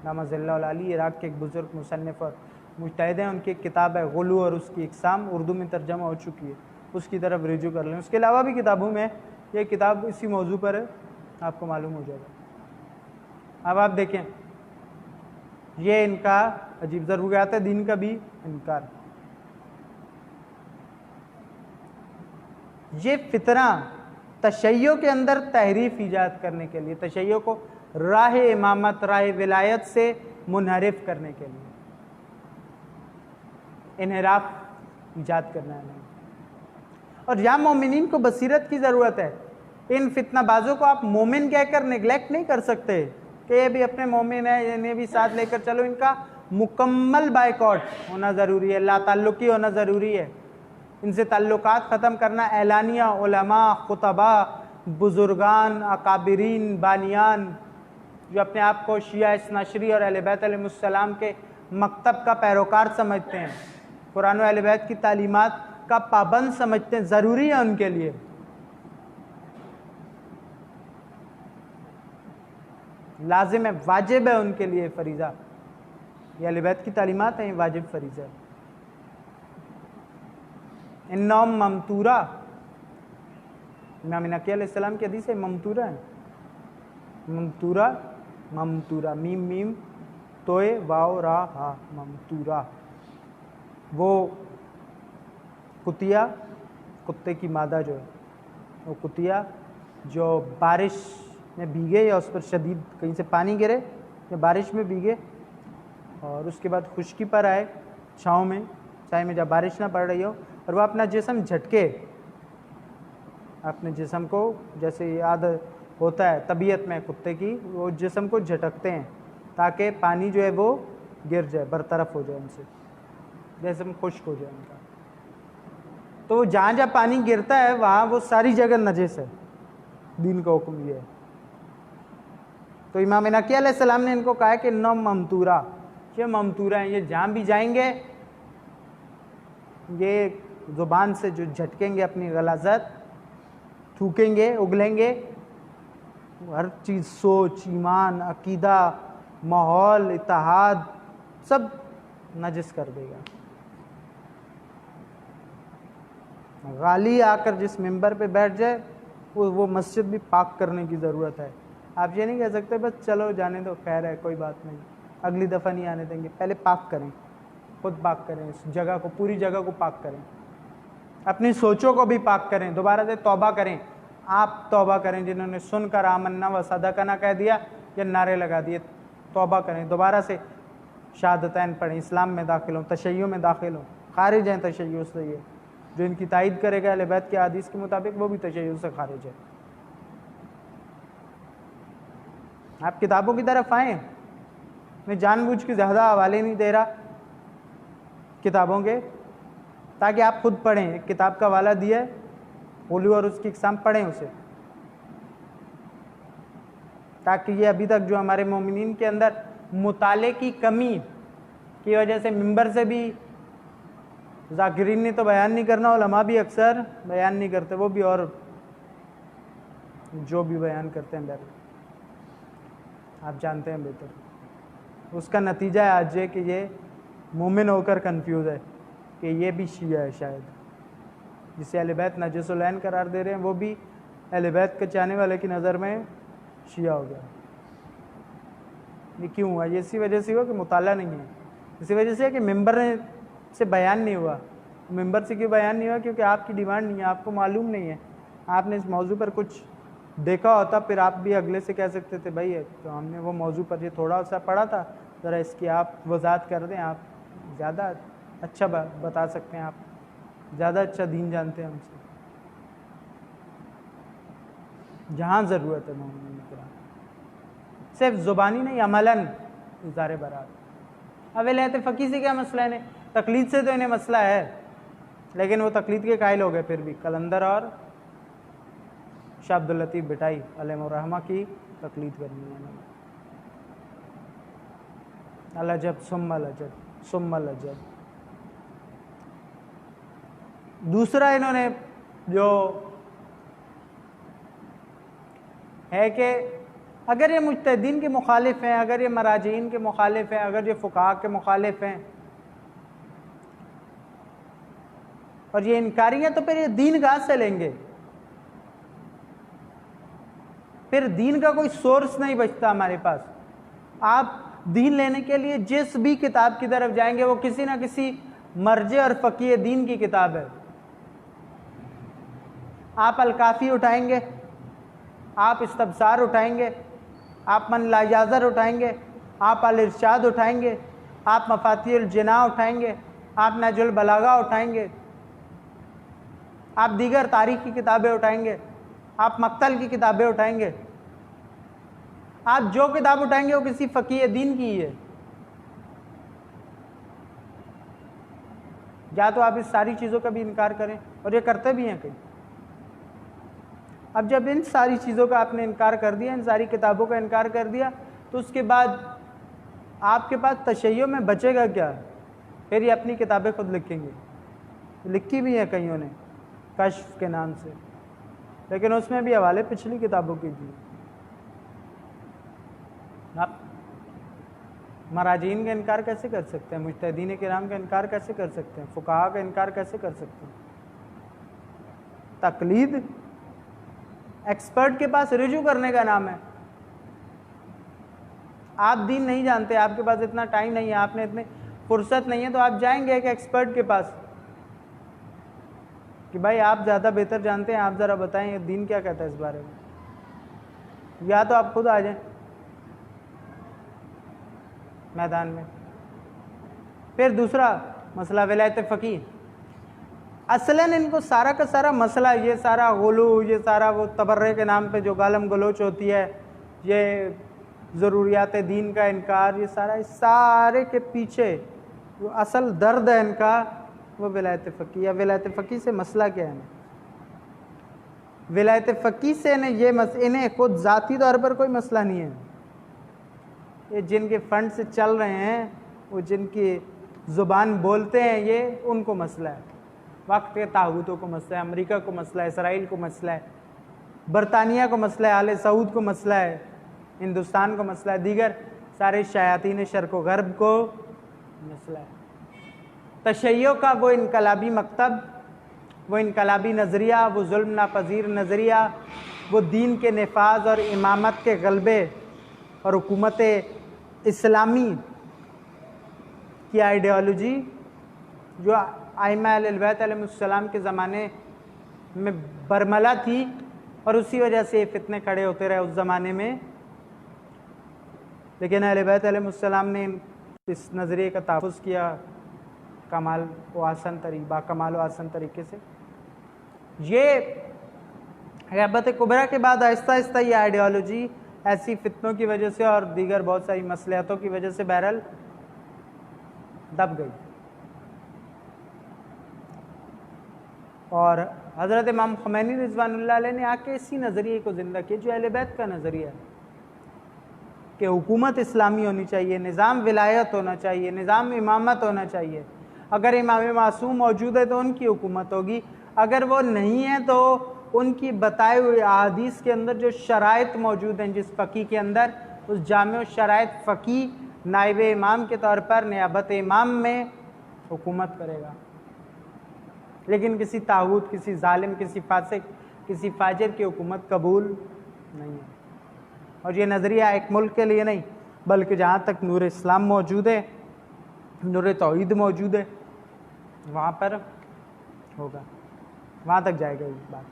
دامہ ظلہ العالی، عراق کے ایک بزرگ مصنف اور مجتہد ہیں، ان کی ایک کتاب ہے غلو اور اس کی اقسام، اردو میں ترجمہ ہو چکی ہے، اس کی طرف رجوع کر لیں. اس کے علاوہ بھی کتابوں میں یہ کتاب اسی موضوع پر ہے، آپ کو معلوم ہو جائے گا. اب آپ دیکھیں یہ ان کا عجیب ضروریات دین کا بھی انکار. یہ فتنہ تشیع کے اندر تحریف ایجاد کرنے کے لیے، تشیع کو راہ امامت، راہ ولایت سے منحرف کرنے کے لیے انحراف ایجاد کرنا ہے. اور یہاں مومنین کو بصیرت کی ضرورت ہے. ان فتنہ بازوں کو آپ مومن کہہ کر نیگلیکٹ نہیں کر سکتے کہ یہ بھی اپنے مومن ہیں، انہیں بھی ساتھ لے کر چلو. ان کا مکمل بائیکاٹ ہونا ضروری ہے، لا تعلقی ہونا ضروری ہے. ان سے تعلقات ختم کرنا اعلانیہ. علماء، خطباء، بزرگان، اکابرین، بانیان جو اپنے آپ کو شیعہ اثناعشری اور اہل بیت علیہ السلام کے مکتب کا پیروکار سمجھتے ہیں، قرآن و اہل بیت کی تعلیمات کا پابند سمجھتے ہیں، ضروری ہے ان کے لیے. لازم ہے، واجب ہے ان کے لیے فریضہ. یہ اہل بیت کی تعلیمات ہیں، یہ واجب فریضہ ہے. انہم ممتورہ، امام نقی علیہ السلام کی حدیث ہے، ممتورہ ہے. ممتورہ، ممتورہ، میم میم توئے واو را ہا، ممتورہ. وہ کتیا، کتے کی مادہ جو ہے، وہ کتیا جو بارش میں بھیگے یا اس پر شدید کہیں سے پانی گرے یا بارش میں بھیگے اور اس کے بعد خشکی پر آئے چھاؤں میں، چائے میں جب بارش نہ پڑ رہی ہو، اور وہ اپنا جسم جھٹکے، اپنے جسم کو جیسے یاد ہوتا ہے طبیعت میں کتے کی، وہ جسم کو جھٹکتے ہیں تاکہ پانی جو ہے وہ گر جائے، برطرف ہو جائے ان سے، جسم خشک ہو جائے ان کا. تو وہ جہاں جہاں پانی گرتا ہے وہاں وہ ساری جگہ نجس ہے. دین کا حکم یہ ہے. تو امام نقی علیہ السلام نے ان کو کہا کہ نم ممتورہ، یہ ممتورہ ہیں، یہ جہاں بھی جائیں گے یہ زبان سے جو جھٹکیں گے اپنی غلاظت، تھوکیں گے، اگلیں گے، ہر چیز، سوچ، ایمان، عقیدہ، ماحول، اتحاد سب نجس کر دے گا. غالی آ کر جس ممبر پہ بیٹھ جائے وہ مسجد بھی پاک کرنے کی ضرورت ہے. آپ یہ نہیں کہہ سکتے بس چلو جانے دو، خیر ہے کوئی بات نہیں، اگلی دفعہ نہیں آنے دیں گے. پہلے پاک کریں، خود پاک کریں، اس جگہ کو، پوری جگہ کو پاک کریں، اپنی سوچوں کو بھی پاک کریں، دوبارہ سے توبہ کریں. آپ توبہ کریں جنہوں نے سن کر آمنا و صدقنا کہہ دیا یا نعرے لگا دیے، توبہ کریں، دوبارہ سے شہادتین پڑھیں، اسلام میں داخل ہوں، تشیع میں داخل ہوں. خارج ہیں تشیع سے، یہ جو ان کی تائید کرے گا اہل بیت کے حدیث کے مطابق وہ بھی تشیع سے خارج ہے. آپ کتابوں کی طرف آئیں. میں جان بوجھ کے زیادہ حوالے نہیں دے رہا کتابوں کے، تاکہ آپ خود پڑھیں. ایک کتاب کا حوالہ دیا ہے، غلو اور اس کی اقسام، پڑھیں اسے، تاکہ یہ ابھی تک جو ہمارے مومنین کے اندر مطالعے کی کمی کی وجہ سے ممبر سے بھی ذاکرین نے تو بیان نہیں کرنا، علماء بھی اکثر بیان نہیں کرتے، وہ بھی اور جو بھی بیان کرتے ہیں بہرحال آپ جانتے ہیں بہتر، اس کا نتیجہ ہے آج یہ کہ یہ مومن ہو کر کنفیوز ہے کہ یہ بھی شیعہ ہے شاید، جسے اہل بیت نجس العین قرار دے رہے ہیں وہ بھی اہل بیت کے چاہنے والے کی نظر میں شیعہ ہو گیا۔ یہ کیوں ہوا؟ یہ اسی وجہ سے ہوا کہ مطالعہ نہیں ہے، اسی وجہ سے کہ ممبر سے بیان نہیں ہوا۔ ممبر سے کیوں بیان نہیں ہوا؟ کیونکہ آپ کی ڈیمانڈ نہیں ہے، آپ کو معلوم نہیں ہے، آپ نے اس موضوع پر کچھ دیکھا ہوتا پھر آپ بھی اگلے سے کہہ سکتے تھے بھائی تو ہم نے وہ موضوع پر یہ تھوڑا سا پڑھا تھا، ذرا اس کی آپ وضاحت کر دیں، آپ زیادہ اچھا بتا سکتے ہیں، آپ زیادہ اچھا دین جانتے ہیں ہم سے، جہاں ضرورت ہے مومنین کرام، صرف زبانی نہیں عملاً اظہار برات۔ اب ولایت فقیہ سے کیا مسئلہ ہے؟ تقلید سے تو انہیں مسئلہ ہے، لیکن وہ تقلید کے قائل ہو گئے، پھر بھی قلندر اور شاہ عبداللطیف بٹائی علیہ الرحمہ کی تقلید کرنی ہے۔ العجب ثم العجب ثم العجب۔ دوسرا انہوں نے جو ہے کہ اگر یہ مجتہدین کے مخالف ہیں، اگر یہ مراجعین کے مخالف ہیں، اگر یہ فقہاء کے مخالف ہیں اور یہ انکاری ہیں تو پھر یہ دین کہاں سے لیں گے؟ پھر دین کا کوئی سورس نہیں بچتا ہمارے پاس۔ آپ دین لینے کے لیے جس بھی کتاب کی طرف جائیں گے وہ کسی نہ کسی مرجع اور فقیہ دین کی کتاب ہے۔ آپ الکافی اٹھائیں گے، آپ استبصار اٹھائیں گے، آپ من لا یازر اٹھائیں گے، آپ الارشاد اٹھائیں گے، آپ مفاتیح الجناح اٹھائیں گے، آپ نہج البلاغہ اٹھائیں گے، آپ دیگر تاریخ کی کتابیں اٹھائیں گے، آپ مقتل کی کتابیں اٹھائیں گے، آپ جو کتاب اٹھائیں گے وہ کسی فقیہ دین کی ہی ہے۔ یا تو آپ اس ساری چیزوں کا بھی انکار کریں، اور یہ کرتے بھی ہیں کئی۔ اب جب ان ساری چیزوں کا آپ نے انکار کر دیا، ان ساری کتابوں کا انکار کر دیا، تو اس کے بعد آپ کے پاس تشیع میں بچے گا کیا؟ پھر یہ اپنی کتابیں خود لکھیں گے، لکھی بھی ہیں کئیوں نے کشف کے نام سے، لیکن اس میں بھی حوالے پچھلی کتابوں کے دیے۔ آپ مراجعین کا انکار کیسے کر سکتے ہیں؟ مجتہدین کرام کا انکار کیسے کر سکتے ہیں؟ فقہاء کا انکار کیسے کر سکتے ہیں؟ تقلید ایکسپرٹ کے پاس رجوع کرنے کا نام ہے۔ آپ دین نہیں جانتے، آپ کے پاس اتنا ٹائم نہیں ہے، آپ نے اتنی فرصت نہیں ہے، تو آپ جائیں گے ایک ایکسپرٹ کے پاس کہ بھائی آپ زیادہ بہتر جانتے ہیں، آپ ذرا بتائیں دین کیا کہتا ہے اس بارے میں، یا تو آپ خود آ جائیں میدان میں۔ پھر دوسرا مسئلہ ولایت فقیہ۔ اصلاً ان کو سارا کا سارا مسئلہ، یہ سارا غلو، یہ سارا وہ تبرع کے نام پہ جو گالم گلوچ ہوتی ہے، یہ ضروریات دین کا انکار، یہ سارے کے پیچھے جو اصل درد ہے ان کا وہ ولایت فقیہ۔ ولایت فقیہ سے مسئلہ کیا ہے؟ ولایت فقیہ سے انہیں خود ذاتی طور پر کوئی مسئلہ نہیں ہے، یہ جن کے فنڈ سے چل رہے ہیں، وہ جن کی زبان بولتے ہیں، یہ ان کو مسئلہ ہے، وقت کے طاغوتوں کو مسئلہ ہے، امریکہ کو مسئلہ ہے، اسرائیل کو مسئلہ ہے، برطانیہ کو مسئلہ ہے، آل سعود کو مسئلہ ہے، ہندوستان کو مسئلہ ہے، دیگر سارے شیاطین شرق و غرب کو مسئلہ ہے۔ تشیع کا وہ انقلابی مکتب، وہ انقلابی نظریہ، وہ ظلم ناپذیر نظریہ، وہ دین کے نفاذ اور امامت کے غلبے اور حکومت اسلامی کی آئیڈیالوجی جو ائمہ اہل بیت علیہ السلام کے زمانے میں برملا تھی، اور اسی وجہ سے یہ فتنے کھڑے ہوتے رہے اس زمانے میں، لیکن اہل بیت علیہ السلام نے اس نظریے کا تحفظ کیا کمال و آسن طریقے سے۔ یہ غیبت کبریٰ کے بعد آہستہ آہستہ یہ آئیڈیالوجی ایسی فتنوں کی وجہ سے اور دیگر بہت ساری مصلحتوں کی وجہ سے بہرحال دب گئی، اور حضرت امام خمینی رضوان اللہ علیہ نے آ کے اسی نظریے کو زندہ کیا جو اہل بیت کا نظریہ ہے، کہ حکومت اسلامی ہونی چاہیے، نظام ولایت ہونا چاہیے، نظام امامت ہونا چاہیے۔ اگر امام معصوم موجود ہے تو ان کی حکومت ہوگی، اگر وہ نہیں ہے تو ان کی بتائے ہوئے احادیث کے اندر جو شرائط موجود ہیں جس فقی کے اندر، اس جامع و شرائط فقی نائب امام کے طور پر نیابت امام میں حکومت کرے گا۔ لیکن کسی طاغوت، کسی ظالم، کسی فاسق، کسی فاجر کی حکومت قبول نہیں ہے۔ اور یہ نظریہ ایک ملک کے لیے نہیں بلکہ جہاں تک نور اسلام موجود ہے، نور توحید موجود ہے، وہاں پر ہوگا، وہاں تک جائے گا یہ بات،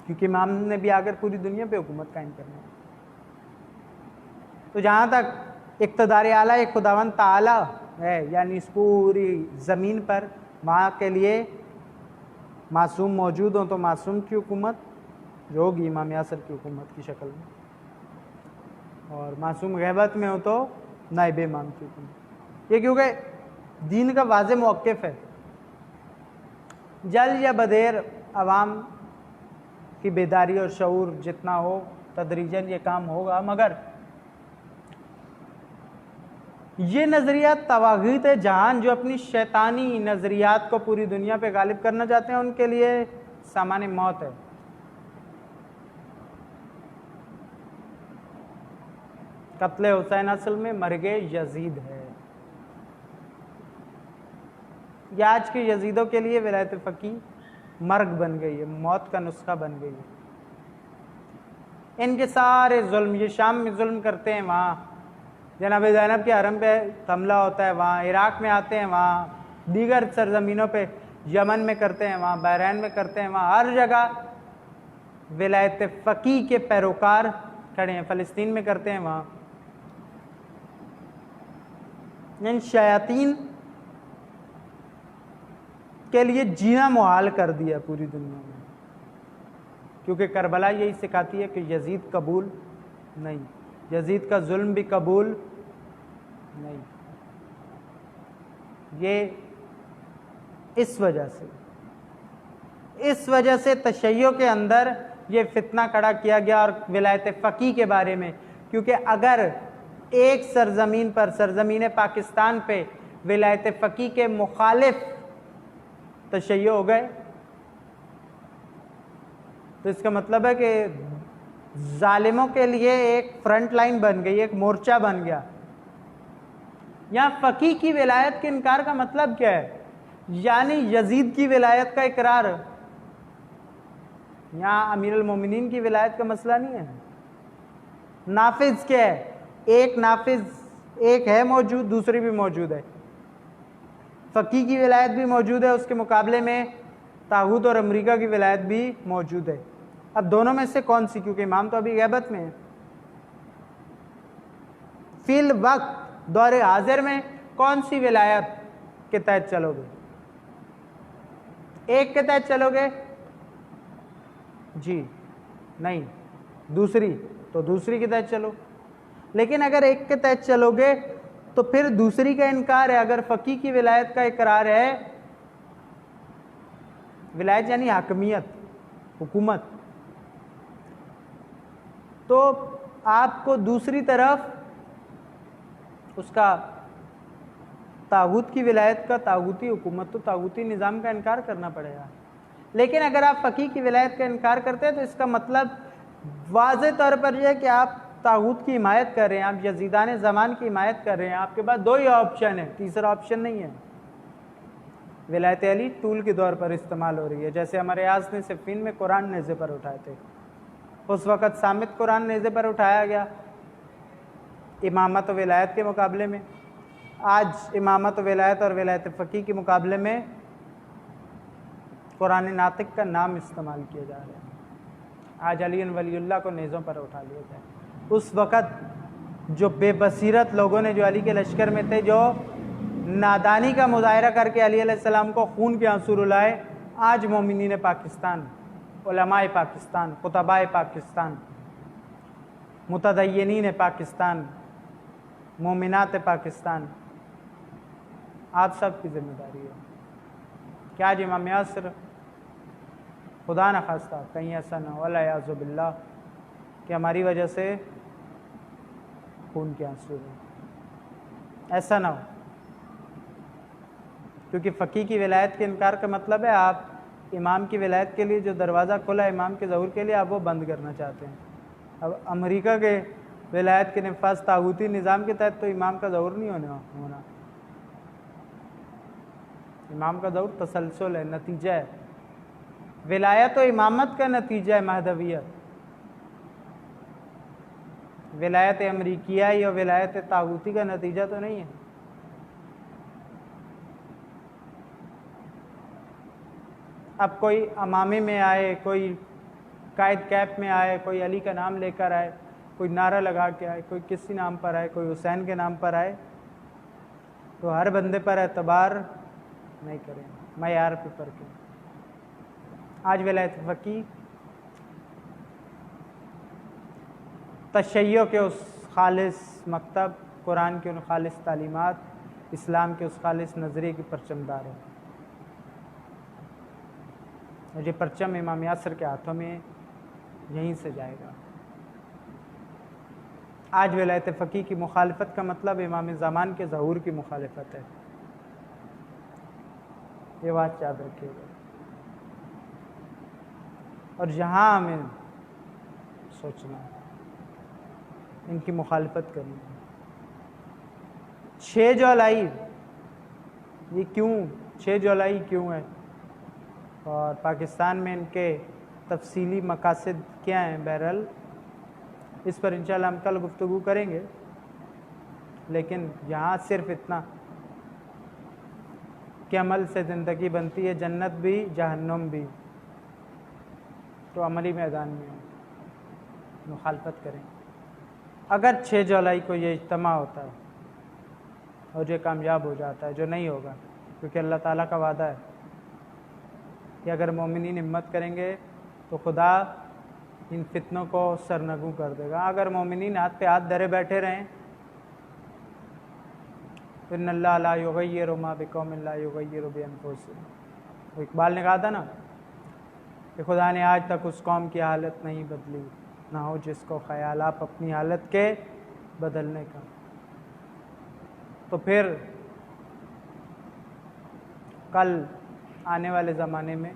کیونکہ امام نے بھی آ کر پوری دنیا پہ حکومت قائم کرنا ہے۔ تو جہاں تک اقتدار اعلیٰ خداوند تعالی ہے، یعنی اس پوری زمین پر، وہاں کے لیے معصوم موجود ہوں تو معصوم کی حکومت جو ہوگی امام یاسر کی حکومت کی شکل میں، اور معصوم غیبت میں ہو تو نائب امام کی حکومت۔ یہ کیونکہ دین کا واضح موقف ہے، جلد یا بدیر عوام کی بیداری اور شعور جتنا ہو تدریجاً یہ کام ہوگا، مگر یہ نظریہ طواغیت جہان جو اپنی شیطانی نظریات کو پوری دنیا پہ غالب کرنا چاہتے ہیں، ان کے لیے سامان موت ہے۔ قتل حسین اصل میں مرگ یزید ہے۔ یہ آج کے یزیدوں کے لیے ولایت فقی مرگ بن گئی ہے، موت کا نسخہ بن گئی ہے۔ ان کے سارے ظلم، یہ شام میں ظلم کرتے ہیں، وہاں جناب زینب کے حرم پہ حملہ ہوتا ہے، وہاں عراق میں آتے ہیں، وہاں دیگر سرزمینوں پہ یمن میں کرتے ہیں، وہاں بحرین میں کرتے ہیں، وہاں ہر جگہ ولایت فقی کے پیروکار کھڑے ہیں، فلسطین میں کرتے ہیں، وہاں ان شیاطین کے لیے جینا محال کر دیا پوری دنیا میں، کیونکہ کربلا یہی سکھاتی ہے کہ یزید قبول نہیں، یزید کا ظلم بھی قبول نہیں۔ یہ اس وجہ سے تشیع کے اندر یہ فتنہ کھڑا کیا گیا اور ولایت فقی کے بارے میں، کیونکہ اگر ایک سرزمین پر، سرزمین پاکستان پہ ولایت فقی کے مخالف تشیع ہو گئے تو اس کا مطلب ہے کہ ظالموں کے لیے ایک فرنٹ لائن بن گئی، ایک مورچہ بن گیا۔ یہاں فقی کی ولایت کے انکار کا مطلب کیا ہے؟ یعنی یزید کی ولایت کا اقرار۔ یہاں امیر المومنین کی ولایت کا مسئلہ نہیں ہے۔ نافذ کیا ہے؟ ایک نافذ ایک ہے موجود، دوسری بھی موجود ہے۔ فقی کی ولایت بھی موجود ہے، اس کے مقابلے میں طاغوت اور امریکہ کی ولایت بھی موجود ہے۔ اب دونوں میں سے کون سی؟ کیونکہ امام تو ابھی غیبت میں ہے۔ فی الوقت دور حاضر میں کون سی ولایت کے تحت چلو گے؟ ایک کے تحت چلو گے؟ جی نہیں، دوسری تو دوسری کے تحت چلو۔ لیکن اگر ایک کے تحت چلو گے تو پھر دوسری کا انکار ہے۔ اگر فقی کی ولایت کا اقرار ہے، ولایت یعنی حاکمیت، حکومت، تو آپ کو دوسری طرف اس کا طاغوت کی ولایت کا، طاغوتی حکومت تو طاغوتی نظام کا انکار کرنا پڑے گا۔ لیکن اگر آپ فقی کی ولایت کا انکار کرتے ہیں تو اس کا مطلب واضح طور پر یہ ہے کہ آپ طاغوت کی حمایت کر رہے ہیں، آپ یزیدان زمان کی حمایت کر رہے ہیں۔ آپ کے پاس دو ہی آپشن ہے، تیسرا آپشن نہیں ہے۔ ولایت علی ٹول کے طور پر استعمال ہو رہی ہے، جیسے ہمارے آج نے صفین میں قرآن نیزے پر اٹھائے تھے، اس وقت صامت قرآن نیزے پر اٹھایا گیا امامت و ولایت کے مقابلے میں۔ آج امامت و ولایت اور ولایت فقی کے مقابلے میں قرآن ناطق کا نام استعمال کیا جا رہا ہے۔ آج علی ولی اللہ کو نیزوں پر اٹھا لیا جائے۔ اس وقت جو بے بصیرت لوگوں نے جو علی کے لشکر میں تھے، جو نادانی کا مظاہرہ کر کے علی علیہ السلام کو خون کے آنسو رلائے، آج مومنین پاکستان، علماء پاکستان، خطباء پاکستان، متدینین پاکستان، مومنات پاکستان، آپ سب کی ذمہ داری ہے کہ آج امام یاسر خدا نخواستہ کہیں ایسا نہ ہو، والعیاذ باللہ، کہ ہماری وجہ سے خون کے آنسو ہیں. ایسا نہ ہو، کیونکہ فقیہ کی ولایت کے انکار کا مطلب ہے آپ امام کی ولایت کے لیے جو دروازہ کھلا ہے امام کے ظہور کے لیے آپ وہ بند کرنا چاہتے ہیں. اب امریکہ کے ولایت کے نفاذ طاغوتی نظام کے تحت تو امام کا ظہور نہیں ہونا. امام کا ظہور تسلسل ہے، نتیجہ ہے. ولایت و امامت کا نتیجہ ہے مہدویت. ولایت امریکیہ یا ولایت طاغوتی کا نتیجہ تو نہیں ہے. اب کوئی امامی میں آئے، کوئی قائد کیپ میں آئے، کوئی علی کا نام لے کر آئے، کوئی نعرہ لگا کے آئے، کوئی کسی نام پر آئے، کوئی حسین کے نام پر آئے، تو ہر بندے پر اعتبار نہیں کریں، معیار پہ پر کے. آج ولایت فقیہ تشیع کے اس خالص مکتب، قرآن کے ان خالص تعلیمات، اسلام کے اس خالص نظریے کی پرچمدار ہے. اور یہ پرچم امام یاسر کے ہاتھوں میں یہیں سے جائے گا. آج ولایت فقیہ کی مخالفت کا مطلب امام زمان کے ظہور کی مخالفت ہے. یہ بات یاد رکھیے گا. اور یہاں ہمیں سوچنا ہے، ان کی مخالفت کرنی ہے. 6 جولائی یہ کیوں 6 جولائی کیوں ہے، اور پاکستان میں ان کے تفصیلی مقاصد کیا ہیں، بہرحال اس پر انشاءاللہ ہم کل گفتگو کریں گے. لیکن یہاں صرف اتنا کہ عمل سے زندگی بنتی ہے، جنت بھی جہنم بھی. تو عملی میدان میں مخالفت کریں. اگر 6 جولائی کو یہ اجتماع ہوتا ہے اور یہ کامیاب ہو جاتا ہے، جو نہیں ہوگا کیونکہ اللہ تعالیٰ کا وعدہ ہے کہ اگر مومنین ہمت کریں گے تو خدا ان فتنوں کو سرنگوں کر دے گا. اگر مومنین ہاتھ پہ ہاتھ دھرے بیٹھے رہیں، ان اللہ لا یغیر ما بقوم لا یغیر بانفسہم. اقبال نے کہا تھا نا کہ خدا نے آج تک اس قوم کی حالت نہیں بدلی، نہ ہو جس کو خیال آپ اپنی حالت کے بدلنے کا. تو پھر کل آنے والے زمانے میں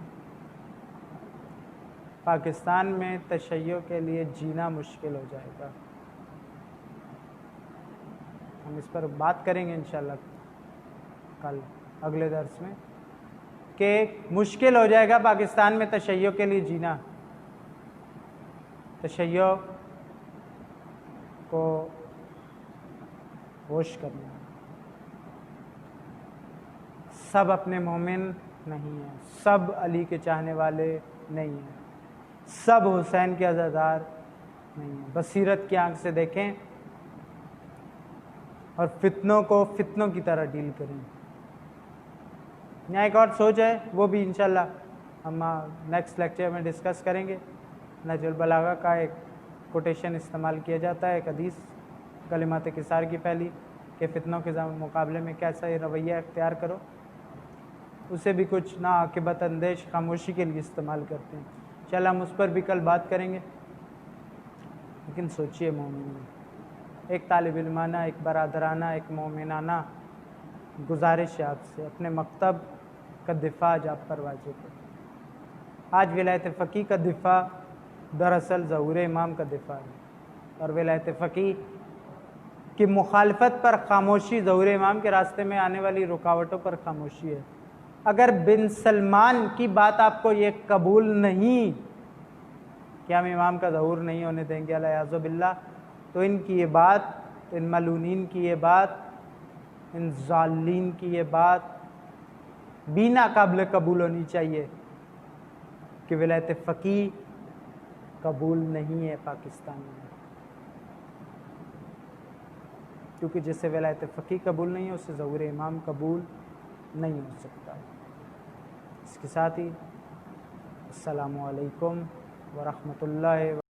پاکستان میں تشیع کے لیے جینا مشکل ہو جائے گا. ہم اس پر بات کریں گے انشاءاللہ کل اگلے درس میں کہ مشکل ہو جائے گا پاکستان میں تشیع کے لیے جینا. تشیع کو ہوش کرنا. سب اپنے مومن نہیں ہیں، سب علی کے چاہنے والے نہیں ہیں، سب حسین کے عزادار نہیں ہیں. بصیرت کی آنکھ سے دیکھیں اور فتنوں کو فتنوں کی طرح ڈیل کریں. یہاں ایک اور سوچ ہے، وہ بھی انشاءاللہ ہم نیکسٹ لیکچر میں ڈسکس کریں گے. نہج البلاغہ کا ایک کوٹیشن استعمال کیا جاتا ہے، ایک حدیث کلمات کثار کی پہلی، کہ فتنوں کے مقابلے میں کیسا یہ رویہ اختیار کرو. اسے بھی کچھ ناعاقبت اندیش خاموشی کے لیے استعمال کرتے ہیں. انشاءاللہ ہم اس پر بھی کل بات کریں گے. لیکن سوچئے مومن، ایک طالب علمانہ، ایک برادرانہ، ایک مومنانہ گزارش ہے آپ سے، اپنے مکتب کا دفاع آج آپ پر واجب ہے. آج ولایت فقیہ کا دفاع دراصل ظہور امام کا دفاع ہے، اور ولایت فقیہ کی مخالفت پر خاموشی ظہور امام کے راستے میں آنے والی رکاوٹوں پر خاموشی ہے. اگر بن سلمان کی بات آپ کو یہ قبول نہیں کہ ہم امام کا ظہور نہیں ہونے دیں گے الیاذ باللہ، تو ان کی یہ بات، ان ملعونین کی یہ بات، ان ضالین کی یہ بات بھی ناقابل قبول ہونی چاہیے کہ ولایت فقیہ قبول نہیں ہے پاکستان میں. کیونکہ جسے ولایت فقیہ قبول نہیں ہے اسے ظہور امام قبول نہیں ہو سکتا. اس کے ساتھ ہی السلام علیکم ورحمۃ اللہ